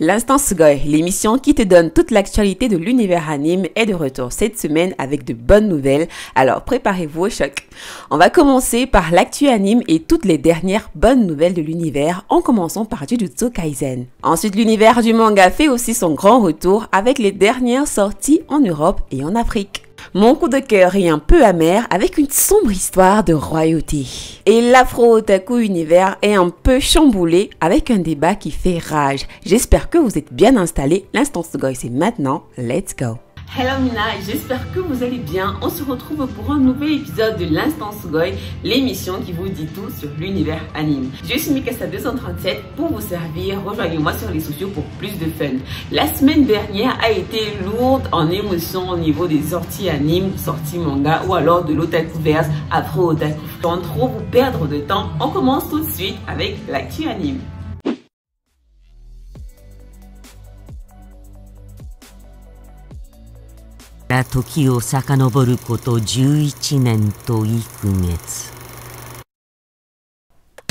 L'Instant Sugoi, l'émission qui te donne toute l'actualité de l'univers anime, est de retour cette semaine avec de bonnes nouvelles, alors préparez-vous au choc. On va commencer par l'actu anime et toutes les dernières bonnes nouvelles de l'univers, en commençant par Jujutsu Kaisen. Ensuite, l'univers du manga fait aussi son grand retour avec les dernières sorties en Europe et en Afrique. Mon coup de cœur est un peu amer avec une sombre histoire de royauté. Et l'Afro-Otaku univers est un peu chamboulé avec un débat qui fait rage. J'espère que vous êtes bien installés. L'Instant Sugoi, c'est maintenant. Let's go! Hello Mina, j'espère que vous allez bien. On se retrouve pour un nouvel épisode de l'Instant Sugoi, l'émission qui vous dit tout sur l'univers anime. Je suis Mikasa237 pour vous servir. Rejoignez-moi sur les sociaux pour plus de fun. La semaine dernière a été lourde en émotions au niveau des sorties anime, sorties manga ou alors de l'otakuverse afro-otaku. Sans trop vous perdre de temps, on commence tout de suite avec l'actu anime. 時を遡ること11年と幾月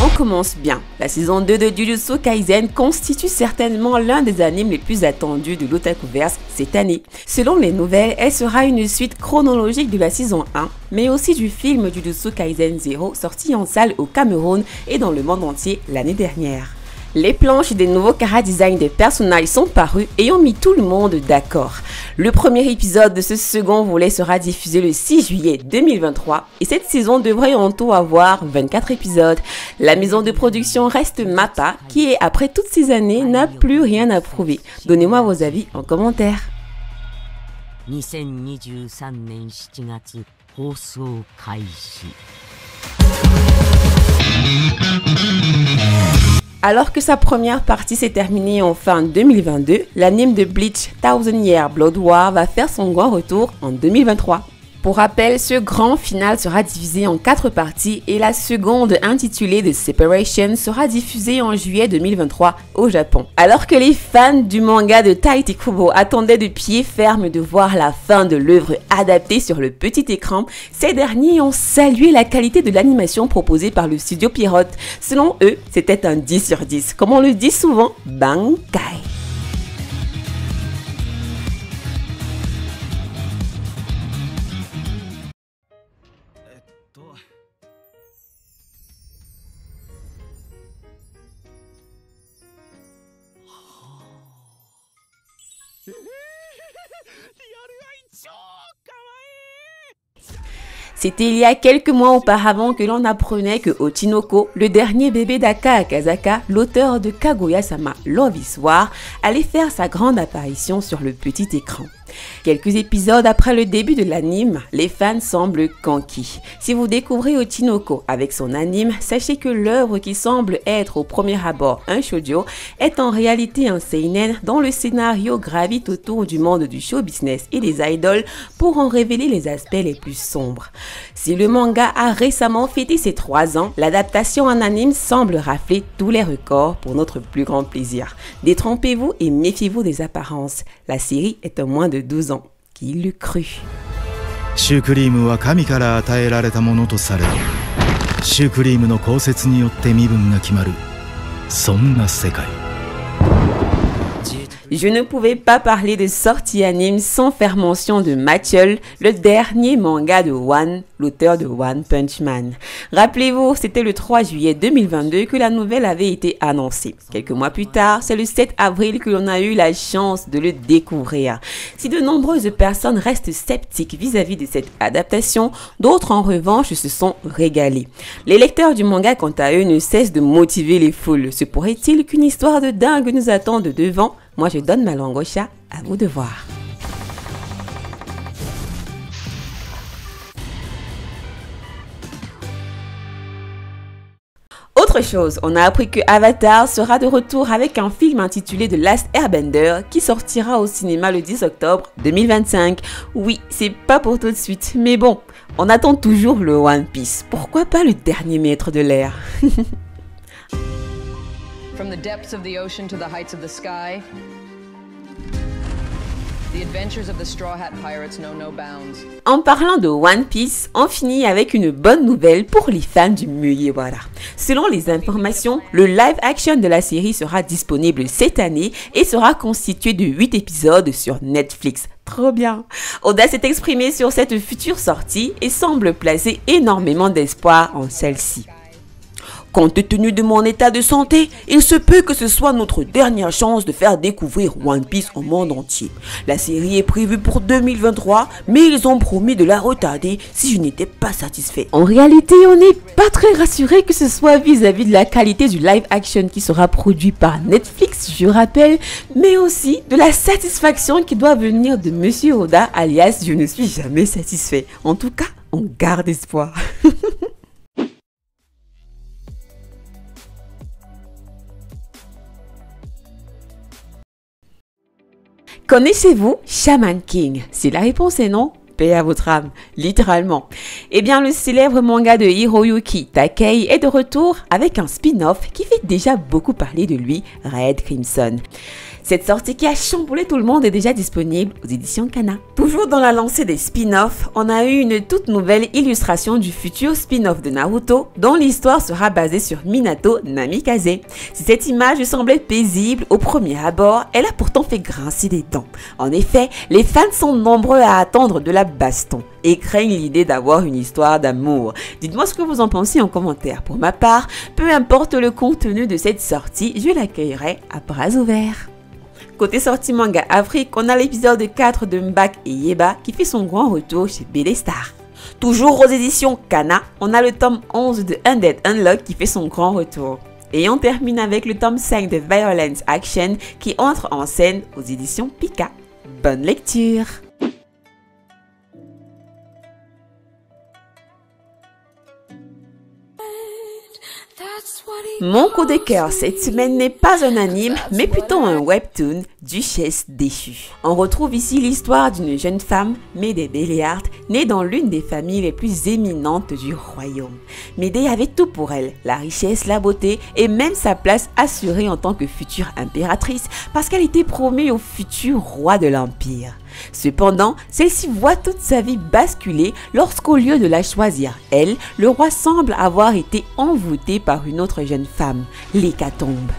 On commence bien. La saison 2 de Jujutsu Kaisen constitue certainement l'un des animes les plus attendus de l'otakuverse cette année. Selon les nouvelles, elle sera une suite chronologique de la saison 1, mais aussi du film Jujutsu Kaisen 0 sorti en salle au Cameroun et dans le monde entier l'année dernière. Les planches des nouveaux chara-design des personnages sont parus et ont mis tout le monde d'accord. Le premier épisode de ce second volet sera diffusé le 6 juillet 2023 et cette saison devrait en tout avoir 24 épisodes. La maison de production reste MAPPA qui, après toutes ces années, n'a plus rien à prouver. Donnez-moi vos avis en commentaire. 2023年7月放送開始 Alors que sa première partie s'est terminée en fin 2022, l'anime de Bleach Thousand Year Blood War va faire son grand retour en 2023. Pour rappel, ce grand final sera divisé en 4 parties et la seconde, intitulée The Separation, sera diffusée en juillet 2023 au Japon. Alors que les fans du manga de Tite Kubo attendaient de pied ferme de voir la fin de l'œuvre adaptée sur le petit écran, ces derniers ont salué la qualité de l'animation proposée par le studio Pierrot. Selon eux, c'était un 10 sur 10. Comme on le dit souvent, Bankai. C'était il y a quelques mois auparavant que l'on apprenait que Ochinoko, le dernier bébé d'Aka Akazaka, l'auteur de Kaguya-sama Love is War, allait faire sa grande apparition sur le petit écran. Quelques épisodes après le début de l'anime, les fans semblent conquis. Si vous découvrez Ochinoko avec son anime, sachez que l'œuvre qui semble être au premier abord un shoujo est en réalité un seinen dont le scénario gravite autour du monde du show business et des idoles pour en révéler les aspects les plus sombres. Si le manga a récemment fêté ses 3 ans, l'adaptation en anime semble rafler tous les records pour notre plus grand plaisir. Détrompez-vous et méfiez-vous des apparences. La série est en moins de 12 ans. Qui l'eût cru? シュークリームは神から与えられたものとされ、シュークリームの降雪によって身分が決まる、そんな世界。 Je ne pouvais pas parler de sortie anime sans faire mention de Mathiol, le dernier manga de One, l'auteur de One Punch Man. Rappelez-vous, c'était le 3 juillet 2022 que la nouvelle avait été annoncée. Quelques mois plus tard, c'est le 7 avril que l'on a eu la chance de le découvrir. Si de nombreuses personnes restent sceptiques vis-à-vis de cette adaptation, d'autres en revanche se sont régalés. Les lecteurs du manga, quant à eux, ne cessent de motiver les foules. Se pourrait-il qu'une histoire de dingue nous attende devant? Moi, je donne ma langue au chat, à vous de voir. Autre chose, on a appris que Avatar sera de retour avec un film intitulé The Last Airbender qui sortira au cinéma le 10 octobre 2025. Oui, c'est pas pour tout de suite, mais bon, on attend toujours le One Piece. Pourquoi pas le dernier maître de l'air? From the depths of the ocean to the heights of the sky, En parlant de One Piece, on finit avec une bonne nouvelle pour les fans du Mugiwara. Selon les informations, le live action de la série sera disponible cette année et sera constitué de 8 épisodes sur Netflix. Trop bien! Oda s'est exprimé sur cette future sortie et semble placer énormément d'espoir en celle-ci. Compte tenu de mon état de santé, il se peut que ce soit notre dernière chance de faire découvrir One Piece au monde entier. La série est prévue pour 2023, mais ils ont promis de la retarder si je n'étais pas satisfait. En réalité, on n'est pas très rassuré que ce soit vis-à-vis de la qualité du live action qui sera produit par Netflix, je rappelle, mais aussi de la satisfaction qui doit venir de Monsieur Oda, alias je ne suis jamais satisfait. En tout cas, on garde espoir. Connaissez-vous Shaman King? Si la réponse est non, paix à votre âme, littéralement. Eh bien, le célèbre manga de Hiroyuki Takei est de retour avec un spin-off qui fait déjà beaucoup parler de lui, Red Crimson. Cette sortie qui a chamboulé tout le monde est déjà disponible aux éditions Kana. Toujours dans la lancée des spin-offs, on a eu une toute nouvelle illustration du futur spin-off de Naruto, dont l'histoire sera basée sur Minato Namikaze. Si cette image semblait paisible au premier abord, elle a pourtant fait grincer des dents. En effet, les fans sont nombreux à attendre de la baston et craignent l'idée d'avoir une histoire d'amour. Dites-moi ce que vous en pensez en commentaire. Pour ma part, peu importe le contenu de cette sortie, je l'accueillerai à bras ouverts. Côté sortie manga Afrique, on a l'épisode 4 de Mbak et Yeba qui fait son grand retour chez BD Star. Toujours aux éditions Kana, on a le tome 11 de Undead Unlock qui fait son grand retour. Et on termine avec le tome 5 de Violence Action qui entre en scène aux éditions Pika. Bonne lecture! Mon coup de cœur cette semaine n'est pas un anime, mais plutôt un webtoon, Duchesse déchue. On retrouve ici l'histoire d'une jeune femme, Médée Béliard, née dans l'une des familles les plus éminentes du royaume. Médée avait tout pour elle, la richesse, la beauté et même sa place assurée en tant que future impératrice parce qu'elle était promue au futur roi de l'Empire. Cependant, celle-ci voit toute sa vie basculer lorsqu'au lieu de la choisir, elle, le roi semble avoir été envoûté par une autre jeune femme, l'hécatombe.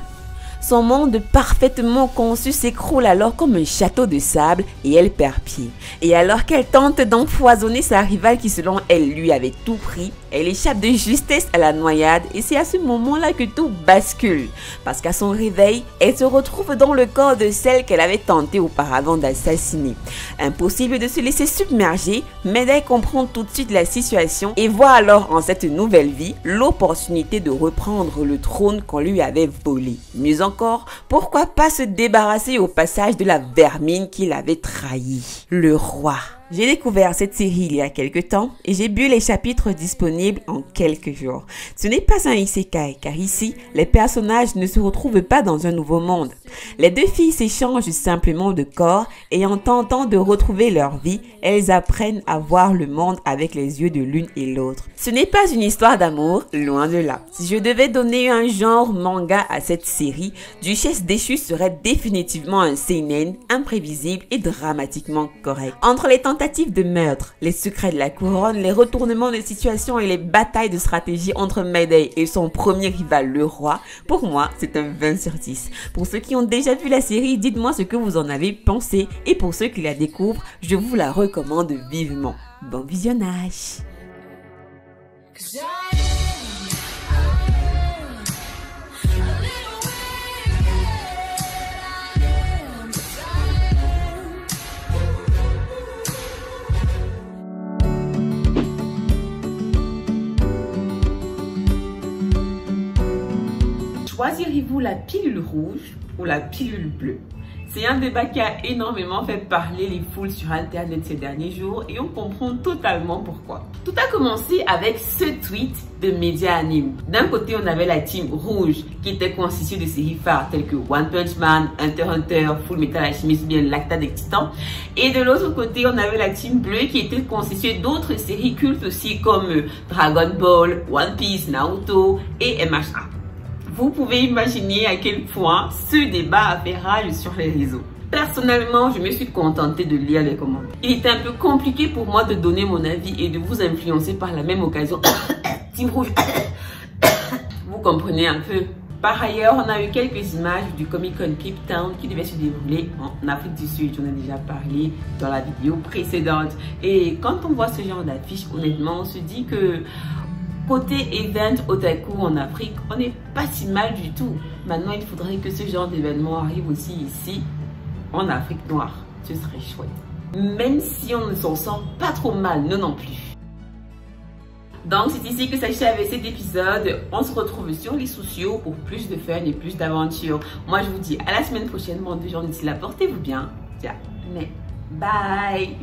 Son monde parfaitement conçu s'écroule alors comme un château de sable et elle perd pied. Et alors qu'elle tente d'empoisonner sa rivale qui selon elle lui avait tout pris, elle échappe de justesse à la noyade et c'est à ce moment-là que tout bascule. Parce qu'à son réveil, elle se retrouve dans le corps de celle qu'elle avait tenté auparavant d'assassiner. Impossible de se laisser submerger, Médée comprend tout de suite la situation et voit alors en cette nouvelle vie l'opportunité de reprendre le trône qu'on lui avait volé. Mieux encore, pourquoi pas se débarrasser au passage de la vermine qui l'avait trahi, le roi. J'ai découvert cette série il y a quelques temps et j'ai bu les chapitres disponibles en quelques jours. Ce n'est pas un isekai car ici, les personnages ne se retrouvent pas dans un nouveau monde. Les deux filles s'échangent simplement de corps et en tentant de retrouver leur vie, elles apprennent à voir le monde avec les yeux de l'une et l'autre. Ce n'est pas une histoire d'amour, loin de là. Si je devais donner un genre manga à cette série, Duchesse déchue serait définitivement un seinen imprévisible et dramatiquement correct. Entre les tentatives de meurtre, les secrets de la couronne, les retournements de situation et les batailles de stratégie entre Médée et son premier rival, le roi, pour moi, c'est un 20 sur 10. Pour ceux qui ont déjà vu la série, dites-moi ce que vous en avez pensé et pour ceux qui la découvrent, je vous la recommande vivement. Bon visionnage! Choisirez-vous la pilule rouge ou la pilule bleue? C'est un débat qui a énormément fait parler les foules sur internet ces derniers jours et on comprend totalement pourquoi. Tout a commencé avec ce tweet de Média Anime. D'un côté, on avait la team rouge qui était constituée de séries phares telles que One Punch Man, Hunter x Hunter, Full Metal Alchemist, bien l'Attaque des Titans. Et de l'autre côté, on avait la team bleue qui était constituée d'autres séries cultes aussi comme Dragon Ball, One Piece, Naruto et MHA. Vous pouvez imaginer à quel point ce débat a fait rage sur les réseaux. Personnellement, je me suis contentée de lire les commentaires. Il était un peu compliqué pour moi de donner mon avis et de vous influencer par la même occasion. Team Rouge. Vous comprenez un peu. Par ailleurs, on a eu quelques images du Comic Con Cape Town qui devait se dérouler en Afrique du Sud. J'en ai déjà parlé dans la vidéo précédente. Et quand on voit ce genre d'affiche, honnêtement, on se dit que côté event otaku en Afrique, on n'est pas si mal du tout. Maintenant, il faudrait que ce genre d'événement arrive aussi ici, en Afrique noire. Ce serait chouette. Même si on ne s'en sort pas trop mal, non plus. Donc c'est ici que s'achève cet épisode. On se retrouve sur les sociaux pour plus de fun et plus d'aventures. Moi je vous dis à la semaine prochaine, bande de gens. D'ici là, portez-vous bien. Tiens, mais bye.